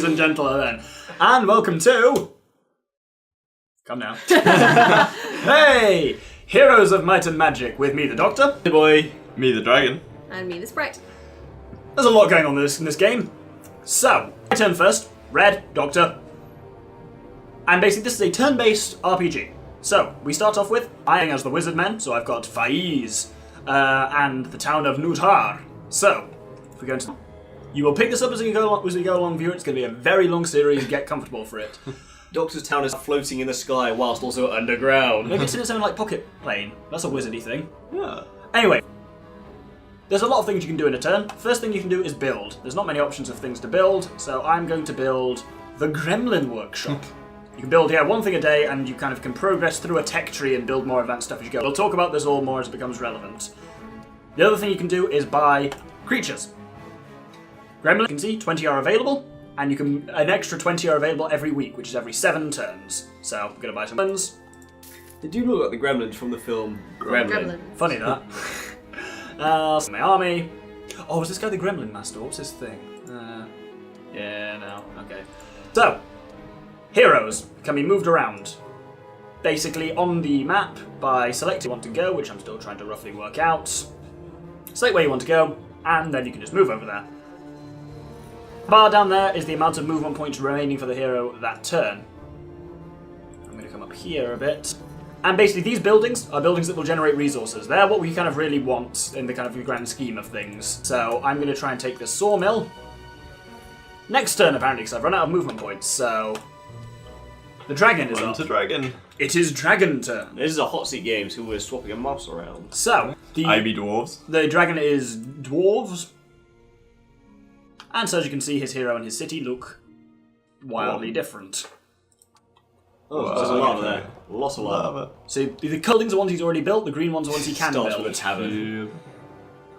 and gentlemen, and welcome to... Come now. Hey! Heroes of Might and Magic, with me the Doctor. Hey boy. Me the Dragon. And me the Sprite. There's a lot going on in this game. So, my turn first. Red, Doctor. And basically this is a turn-based RPG. So, we start off with, I as the Wizard Man, so I've got Faiz, and the town of Nutar. So, if we go into... You will pick this up as we go along, viewer. It's going to be a very long series, get comfortable for it. Doctor's town is floating in the sky whilst also underground. Maybe it's in its own like pocket plane. That's a wizardy thing. Yeah. Anyway, there's a lot of things you can do in a turn. First thing you can do is build. There's not many options of things to build, so I'm going to build the Gremlin Workshop. You can build, one thing a day, and you kind of can progress through a tech tree and build more advanced stuff as you go. We'll talk about this all more as it becomes relevant. The other thing you can do is buy creatures. Gremlin, you can see 20 are available, and you can an extra 20 are available every week, which is every 7 turns. So I'm gonna buy some ones. They do look like the gremlins from the film Gremlin. Funny that. My army. Oh, is this guy the Gremlin Master? What's his thing? Yeah, no. Okay. So, heroes can be moved around. Basically on the map by selecting where you want to go, which I'm still trying to roughly work out. Select where you want to go, and then you can just move over there. The bar down there is the amount of movement points remaining for the hero that turn. I'm going to come up here a bit. And basically these buildings are buildings that will generate resources. They're what we kind of really want in the kind of grand scheme of things. So I'm going to try and take this sawmill. Next turn apparently, because I've run out of movement points, so... The dragon is up. Dragon. It is dragon turn. This is a hot seat game, so we're swapping a mouse around. So, IB dwarves. The dragon is dwarves. And so as you can see, his hero and his city look wildly different. Oh, there's a lava there. Lots of lava. So the buildings are ones he's already built, the green ones are ones he can Starts build. with a tavern.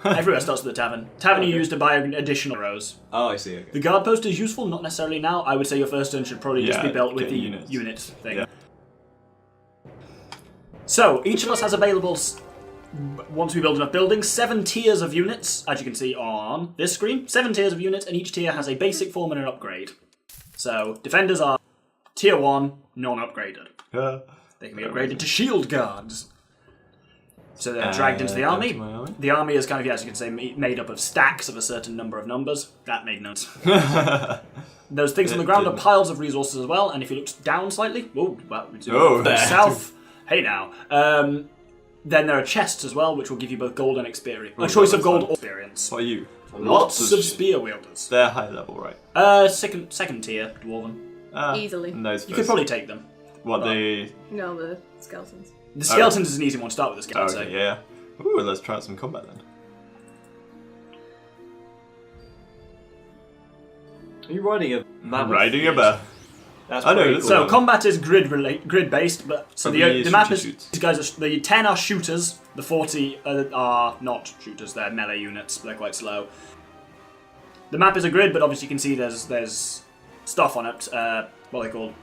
Everywhere starts with a tavern. Tavern you use to buy additional heroes. Oh, I see. Okay. The guard post is useful, not necessarily now. I would say your first turn should probably just be built with the unit thing. Yeah. So, each of us has available, once we build enough buildings, 7 tiers of units, as you can see on this screen. 7 tiers of units, and each tier has a basic form and an upgrade. So, defenders are tier 1, non-upgraded. They can be upgraded to shield guards. So they're dragged into the army. The army is kind of, as you can say, made up of stacks of a certain number of numbers. That made notes. Those things on the ground are piles of resources as well, and if you look down slightly, south, hey now, then there are chests as well, which will give you both gold and experience. A choice of gold or experience. What are you? Lots of spear wielders. They're high level, right? Second tier, dwarven. Easily. You could probably take them. What, they... No, the skeletons. The skeletons is an easy one to start with, the skeleton. Okay, yeah. Ooh, let's try out some combat then. Are you riding a mammoth? Riding a bear. That's I know, pretty cool. So combat is grid based, but so the map is shoots. these guys are the 10 are shooters, the 40 are not shooters. They're melee units. They're quite slow. The map is a grid, but obviously you can see there's stuff on it. What are they called?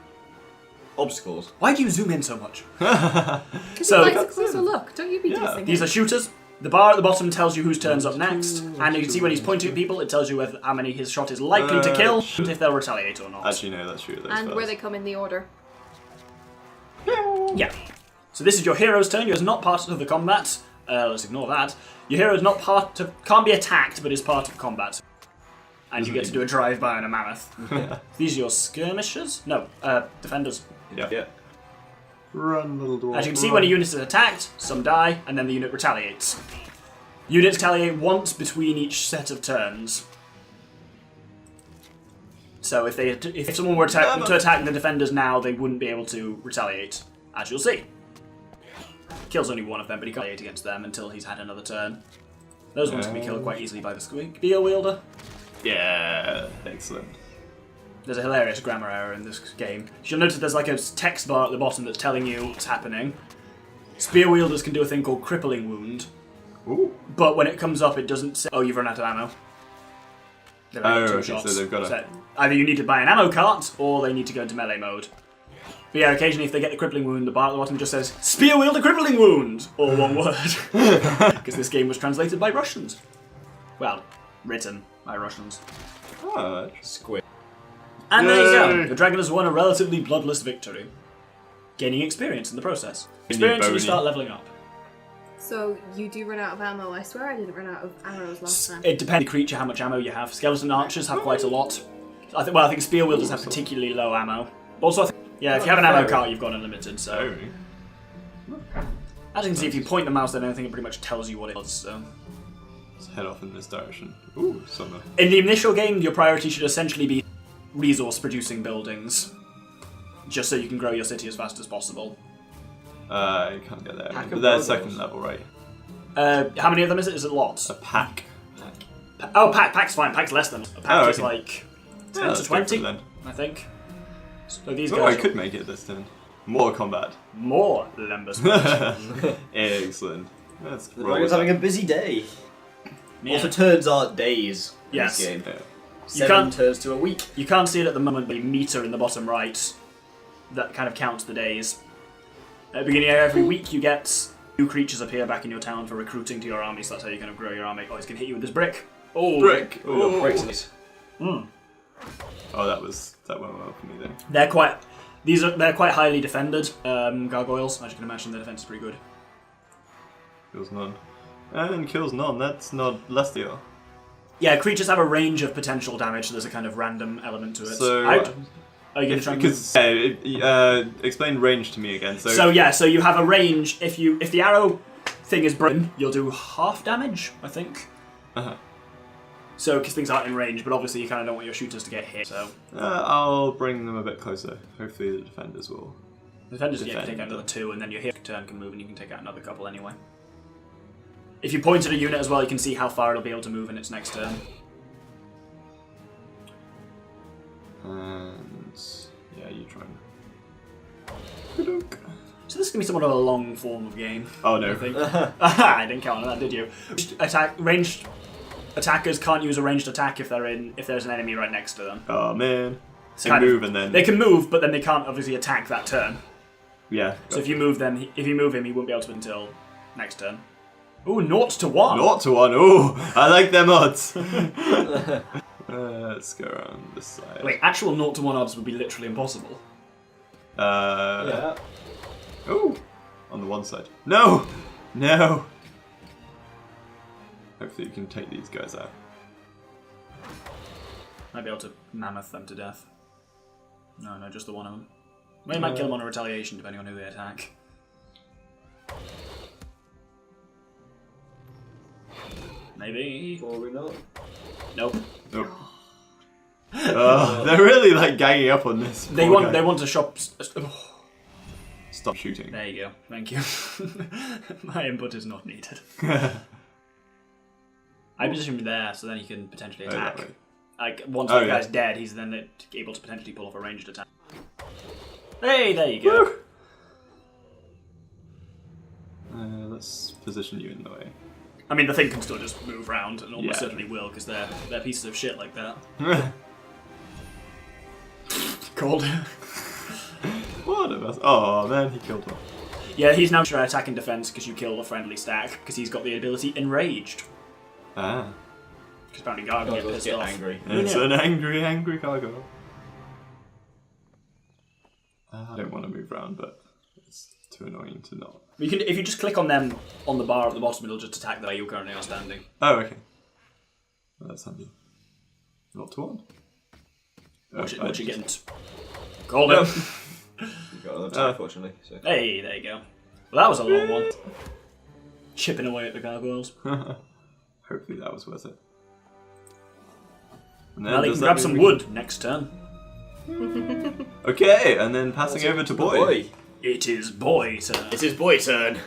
Obstacles. Why do you zoom in so much? Because you like a closer look. Don't you be dissing These him. are shooters. The bar at the bottom tells you whose turn's up next, and you can see when he's pointing at people, it tells you how many his shot is likely to kill, and if they'll retaliate or not. Actually, no, that's true. And where they come in the order. Yeah. So this is your hero's turn. Yours is not part of the combat. Let's ignore that. Your hero is not can't be attacked, but is part of combat. And you get to do a drive-by on a mammoth. These are your skirmishers? No, defenders. Yeah. Run, little dwarf. As you can see, when a unit is attacked, some die, and then the unit retaliates. Units retaliate once between each set of turns. So if someone were to attack the defenders now, they wouldn't be able to retaliate, as you'll see. Kills only one of them, but he can't retaliate against them until he's had another turn. Those ones can be killed quite easily by the spear wielder. Yeah, excellent. There's a hilarious grammar error in this game. You'll notice there's like a text bar at the bottom that's telling you what's happening. Spear wielders can do a thing called crippling wound. Ooh. But when it comes up, it doesn't say, oh, you've run out of ammo. They've only got 2 shots. So they've got So either you need to buy an ammo cart, or they need to go into melee mode. But yeah, occasionally if they get the crippling wound, the bar at the bottom just says, Spear wielder crippling wound! All one word. Because this game was translated by Russians. Well, written by Russians. Oh, Squid. And there you Yay. go. The dragon has won a relatively bloodless victory, gaining experience in the process. Experience and you start leveling up. So you do run out of ammo. I swear I didn't run out of arrows last time. It depends on the creature how much ammo you have. Skeleton archers have quite a lot. I think spear wielders have particularly low ammo. Also, I think, yeah, if you have an ammo cart, you've got unlimited. So, as you can see, if you point the mouse at anything, it pretty much tells you what it does. So, Let's head off in this direction. Ooh, summer. in the initial game, your priority should essentially be resource-producing buildings, just so you can grow your city as fast as possible. You can't get there. Pack But of that's gargoyles. second level, right? How many of them is it? Is it lots? A pack. Oh, Pack's fine. Pack's less than. A pack is okay. like 10 Yeah, to let's go for 20, it then. I think. So these Oh, guys I could make it this turn. More combat. more Lembus. Excellent. Let's The roll dragon's with having that. a busy day. Yeah. Also, turns are days in Yes. this game. Yeah. 7 can't- turns to a week. You can't see it at the moment, but the meter in the bottom right that kind of counts the days. At the beginning of every week, you get new creatures appear back in your town for recruiting to your army, so that's how you kind of grow your army. Oh, he's going to hit you with this brick. Oh, Brick. Oh, Oh. breaks in this. Mm. Oh, that went well for me then. They're quite highly defended gargoyles. As you can imagine, their defense is pretty good. Kills none. And kills none. That's not less deal. Yeah, creatures have a range of potential damage, so there's a kind of random element to it. So, are you going to try and move? Because explain range to me again. So you have a range. If the arrow thing is broken, you'll do half damage, I think. Uh-huh. So, because things aren't in range, but obviously you kind of don't want your shooters to get hit. So, I'll bring them a bit closer. Hopefully the defenders will. the defenders can Defend. take out another 2, and then your hit turn can move, and you can take out another couple anyway. If you point at a unit as well, you can see how far it'll be able to move in its next turn. And yeah, you try and. So this is going to be somewhat of a long form of game. Oh no. I think. I didn't count on that, did you? Ranged attackers can't use a ranged attack if there's an enemy right next to them. Oh man. It's They kind of- move and then. They can move, but then they can't obviously attack that turn. Yeah. So if you move him, he won't be able to until next turn. Ooh, 0 to 1. 0 to 1. Ooh, I like them odds. Let's go around this side. Wait, actual 0 to 1 odds would be literally impossible. Yeah. Ooh, on the one side. No, no. Hopefully you can take these guys out. Might be able to mammoth them to death. No, just the one of them. Well, you might kill them on a retaliation, depending on who they attack. Maybe. Probably not. Nope. Nope. They're really like ganging up on this. They poor want guy. they want to shop. Stop shooting. There you go. Thank you. My input is not needed. I position him there, so then he can potentially Oh, that attack. way. Like once Oh, the yeah. guy's dead, he's then able to potentially pull off a ranged attack. Hey, there you go. Woo! Let's position you in the way. I mean, the thing can still just move around, and almost Yeah. certainly will, because they're pieces of shit like that. Cold. What about? Oh man, he killed one. Yeah, he's now sure attack and defense because you killed a friendly stack, because he's got the ability Enraged. Ah, Because apparently Gargoyle get Gargoyles pissed get off. angry. it's Yeah. an angry cargo. I don't want to move around, but it's too annoying to not. You can, if you just click on them on the bar at the bottom, it'll just attack the way you currently are standing. Oh, okay. Well, that's handy. Not to one. What you getting? Called him. You've got another attack, fortunately. So. Hey, there you go. Well, that was a long one. Chipping away at the gargoyles. Hopefully that was worth it. And then Well, he does can that grab some mean we wood next turn. can- Okay, and then passing over to boy. It is boy turn. It's his boy turn.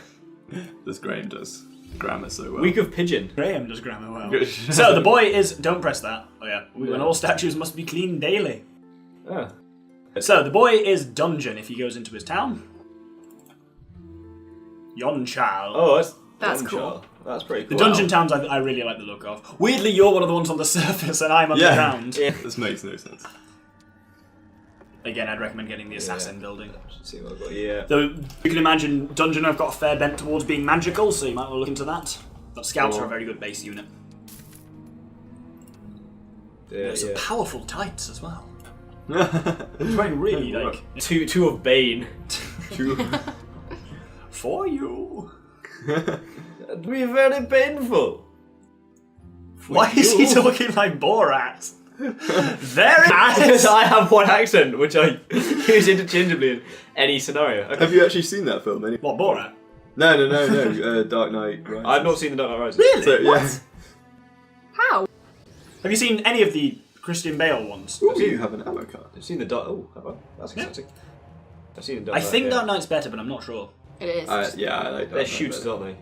This Graham does grammar so well. Week of pigeon. Graham does grammar well. Good. So the boy is. Don't press that. Oh yeah. When all statues must be cleaned daily. Ah. So the boy is dungeon if he goes into his town. Yonchal. Oh, That's Dungeon. cool. That's pretty The cool. dungeon towns I really like the look of. Weirdly, you're one of the ones on the surface and I'm Yeah. underground. Yeah. This makes no sense. Again, I'd recommend getting the assassin building. Let's see what I've got. Yeah. Though you can imagine dungeon have got a fair bent towards being magical, so you might want to look into that. But scouts are a very good base unit. Yeah, There's some yeah. powerful tights as well. It's wearing really like Two of Bane. for you. It'd be very painful. Why is he talking like Borat? Very Because nice. I have one accent, which I use interchangeably in any scenario. Okay. Have you actually seen that film? What, Borat? No. Dark Knight Rises. I've not seen The Dark Knight Rises. Really? So, yeah. How? Have you seen any of the Christian Bale ones? Ooh, you have an ammo card. I've seen The Dark... Oh, have I? That's exciting. I've seen The Dark I Knight, think yeah. Dark Knight's better, but I'm not sure. It is. Yeah, I like Dark They're Knight shooters, better. aren't they?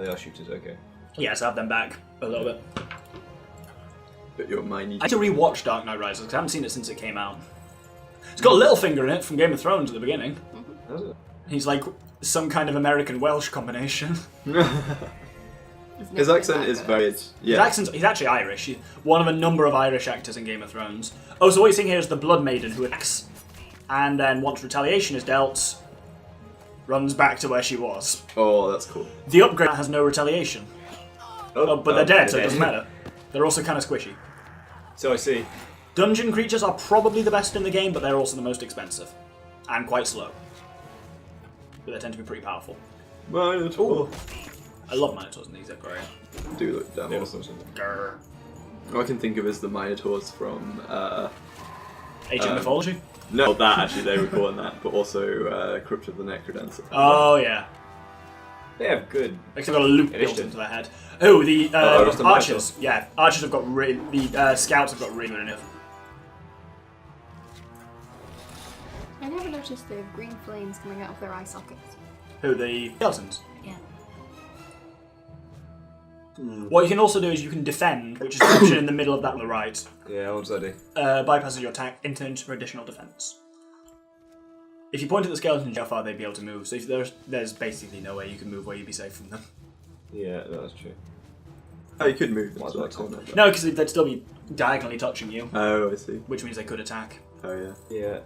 They are shooters, okay. Yes, I have them back a little bit. But you're mighty. I need to rewatch Dark Knight Rises because I haven't seen it since it came out. It's got Littlefinger in it from Game of Thrones at the beginning. Has it? He's like some kind of American Welsh combination. His accent is very... Yeah. He's actually Irish. He's one of a number of Irish actors in Game of Thrones. Oh, so what you're seeing here is the Blood Maiden who attacks, and then once retaliation is dealt, runs back to where she was. Oh, that's cool. The upgrade has no retaliation. But they're dead, so it doesn't matter. They're also kind of squishy. So I see. Dungeon creatures are probably the best in the game, but they're also the most expensive. And quite slow. But they tend to be pretty powerful. Minotaur. I love Minotaurs in these, they're great. Do look damn Yeah, awesome. Grr. All I can think of is the Minotaurs from... Ancient mythology? No, that actually, they were calling that, but also Crypt of the Necrodancer. Oh, yeah. They have good... They've got a loop built Initiative. into their head. Oh, the that's the archers. Yeah, archers have got the scouts have got really good enough. I never noticed they have green flames coming out of their eye sockets. Who, the skeletons? Yeah. What you can also do is you can defend, which is the option in the middle of that on the right. Yeah, what does that do? Bypasses your attack, into for additional defense. If you point at the skeletons, how far they'd be able to move. So if there's basically no way you can move where you'd be safe from them. Yeah, no, that's true. Oh, you could move them Why to do I that corner. No, because they'd still be diagonally touching you, Oh, I see. which means they could attack. Oh, yeah. Yeah.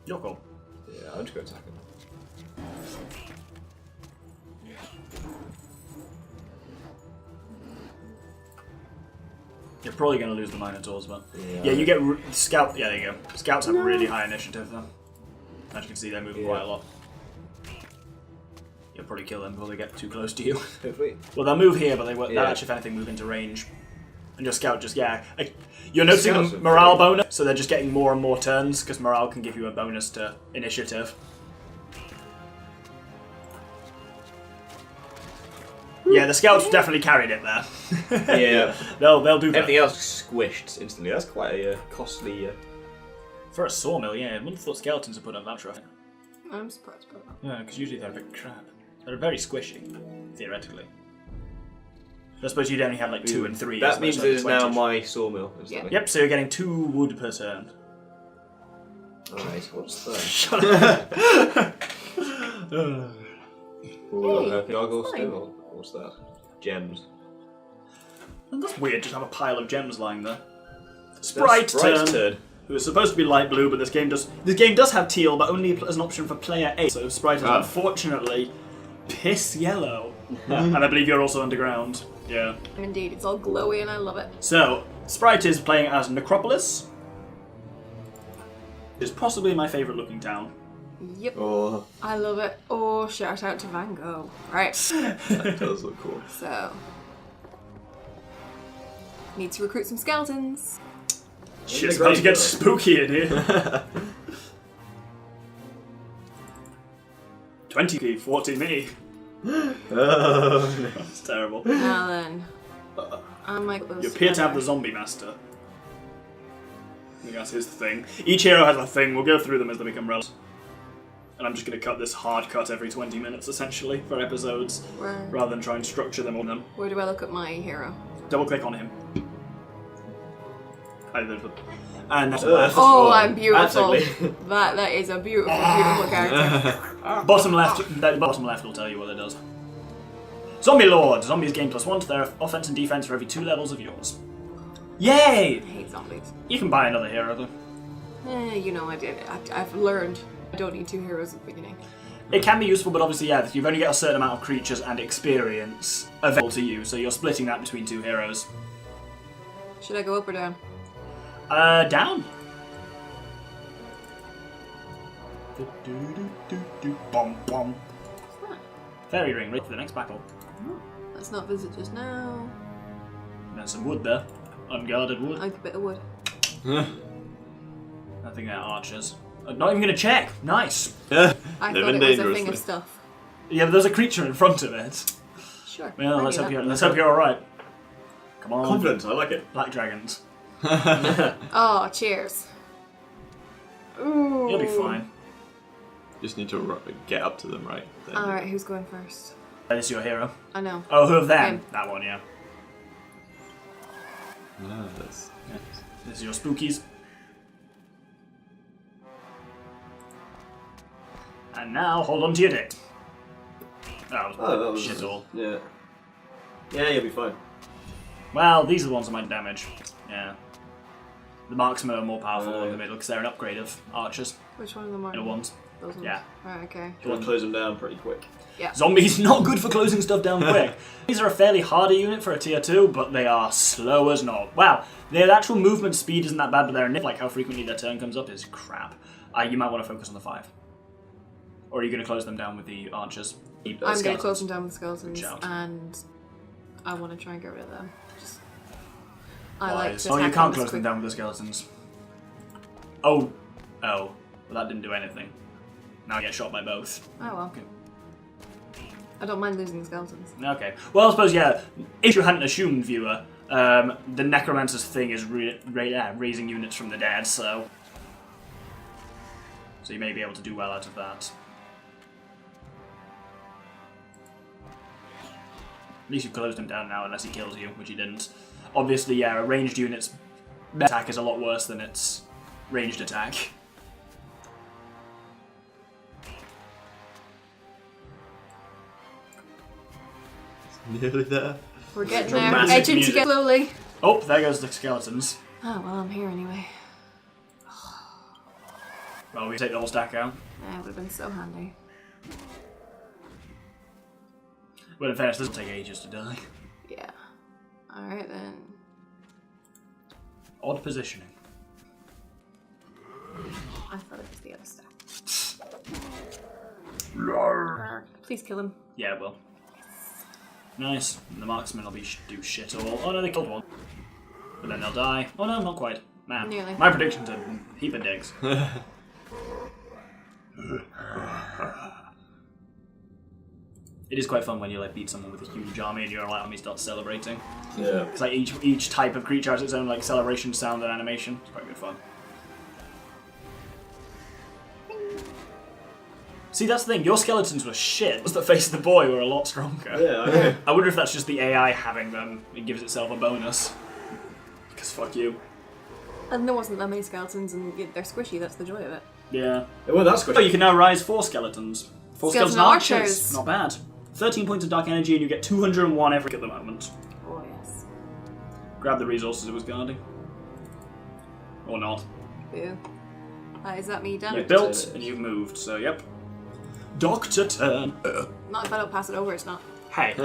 You're cool. Yeah, I'll just go attack him. You're probably going to lose the Minotaurs, but... Yeah. Yeah, you get... Scout... Yeah, there you go. Scouts have really high initiative, though. As you can see, they're moving quite a lot. You'll probably kill them before they get too close to you. Hopefully. Well, they'll move here, but they'll Yeah. actually, if anything, move into range. And your scout just, you're noticing Scouts a are morale pretty- bonus, so they're just getting more and more turns, because morale can give you a bonus to initiative. Yeah, the scouts definitely carried it there. Yeah. They'll do that. Everything else squished instantly. That's quite a costly... For a sawmill, yeah. I wouldn't have thought skeletons would put up that traffic. I'm surprised by that. Yeah, because usually they're a bit crap. They're very squishy, theoretically. I suppose you'd only have like 2 and 3. That means it is now 20. my sawmill. Instantly. Yep, so you're getting 2 wood per turn. Alright, what's that? Shut up. Gargoyle fine. stone? Or what's that? Gems. That's weird, just have a pile of gems lying there. Sprite Sprite's turn. Who is supposed to be light blue, but this game does have teal, but only as an option for player 8. So Sprite is unfortunately piss yellow. And I believe you're also underground. Yeah. Indeed, it's all glowy and I love it. So Sprite is playing as Necropolis. It's possibly my favourite looking town. Yep. Oh, I love it. Oh, shout out to Van Gogh. Right, that does look cool. so. Need to recruit some skeletons. Shit's about to get spooky in here. 20p, 40 me. Oh, no. That's terrible. Now then. I'm like those. You appear to have the zombie master. I guess here's the thing. Each hero has a thing. We'll go through them as they become relevant. And I'm just going to cut this hard cut every 20 minutes, essentially, for episodes, rather than try and structure them on them. Where do I look at my hero? Double click on him. And that's Oh, I'm beautiful. Absolutely. That is a beautiful, beautiful character. bottom left will tell you what it does. Zombie Lord. Zombies gain +1 to their offense and defense for every 2 levels of yours. Yay! I hate zombies. You can buy another hero though. You know, I've learned I don't need 2 heroes at the beginning. It can be useful, but obviously, yeah, you've only got a certain amount of creatures and experience available to you, so you're splitting that between 2 heroes. Should I go up or down? Down. Bom, bom. What's that? Fairy ring, ready for the next battle. Let's not visit just now. There's some wood there. Unguarded wood. I like a bit of wood. I think they're archers. I'm not even gonna check. Nice. I thought it was a thing dangerously. of stuff. Yeah, but there's a creature in front of it. Sure. Well, I let's knew hope that. you're all right. Come on. Confidence, I like it. Black dragons. Oh, cheers. Ooh. You'll be fine. Just need to get up to them, right? Then. Alright, who's going first? This is your hero. I know. Oh, who of them? Him. That one, yeah. Ah, that's nice. This is your spookies. And now, hold on to your dick. That was shit all. Yeah. Yeah, you'll be fine. Well, these are the ones that might damage. Yeah. The marksmen are more powerful in the middle because they're an upgrade of archers. Which one of them are? Middle ones. Those ones. Yeah. Right, okay. You want to close them down pretty quick. Yeah. Zombies not good for closing stuff down quick. These are a fairly harder unit for a tier 2, but they are slow as not. Wow, their actual movement speed isn't that bad, but their like how frequently their turn comes up is crap. You might want to focus on the 5. Or are you going to close them down with the archers? I'm going to Skeletons. close them down with skeletons, Good shout. and I want to try and get rid of them. I Wise. like to Oh, you attack can't them close as them quick- down with the skeletons. Oh. Well, that didn't do anything. Now I get shot by both. Oh well. Okay. I don't mind losing the skeletons. Okay. Well, I suppose, yeah, if you hadn't assumed, viewer, the Necromancer's thing is raising units from the dead, so you may be able to do well out of that. At least you've closed him down now, unless he kills you, which he didn't. Obviously, yeah, a ranged unit's attack is a lot worse than its ranged attack. Nearly there. We're getting there. Dramatic Edging music. together slowly. Oh, there goes the skeletons. Oh well, I'm here anyway. Well, we take the whole stack out. That would have been so handy. Well, in fairness, this will take ages to die. Yeah. Alright then. Odd positioning. I thought it was the other stuff. Please kill him. Yeah, well. Nice. The marksmen will do shit all. Oh no, they killed one. But then they'll die. Oh no, not quite. Man, Nearly. my predictions are a heap of dicks. It is quite fun when you like beat someone with a huge army and your army starts celebrating. Yeah. It's like each type of creature has its own like celebration sound and animation. It's quite good fun. See, that's the thing. Your skeletons were shit. The face of the boy were a lot stronger. Yeah, I know. I wonder if that's just the AI having them. It gives itself a bonus. Because fuck you. And there wasn't that many skeletons, and they're squishy. That's the joy of it. Yeah. Well, that's Oh, good. you can now rise 4 skeletons. 4 Skeleton skeleton archers. archers. Not bad. 13 points of dark energy, and you get 201 every at the moment. Oh yes. Grab the resources it was guarding. Or not. Boo. Is that me done? You've built, and you've moved, so yep. Doctor turn. Not if I don't pass it over. It's not. Hey.